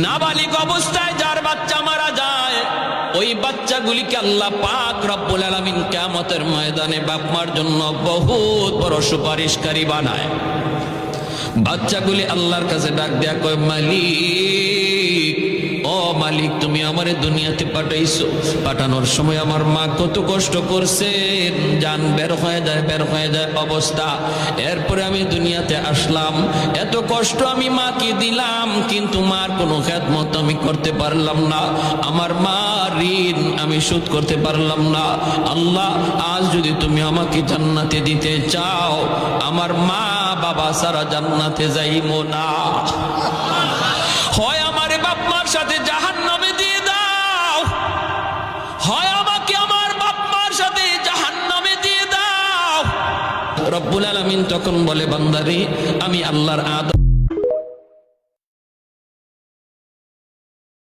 নাবালিগ অবস্থায় যার বাচ্চা মারা যায়, ওই বাচ্চাগুলিকে আল্লাহ পাক রব্বুল আলামিন কিয়ামতের ময়দানে বাপ মার জন্য বহুত বড় সুপারিশকারী বানায়। বাচ্চাগুলি আল্লাহর কাছে ডাক দেয়া কয়, মালিক, ও মালিক, তুমি আমারে দুনিয়াতে পাঠাইছো, পাঠানোর সময় আমার মা কত কষ্ট করছেন, জান বের হয়ে যায় অবস্থা। এরপরে আমি দুনিয়াতে আসলাম, এত কষ্ট আমি মাকে দিলাম, কিন্তু মার কোনো খেদমত আমি করতে পারলাম না, আমার মা ঋণ আমি শোধ করতে পারলাম না। আল্লাহ, আজ যদি তুমি আমাকে জান্নাতে দিতে চাও, আমার মা বাবা সারা জান্নাতে যাইবো না, হয় আমারে বাপ মার সাথে জাহান্নামে দিয়ে দাও, হয় আমাকে আমার বাপ মার সাথে জাহান্নামে দিয়ে দাও। রব্বুল আলামিন তখন বলে, বান্দারে, আমি আল্লাহর আদর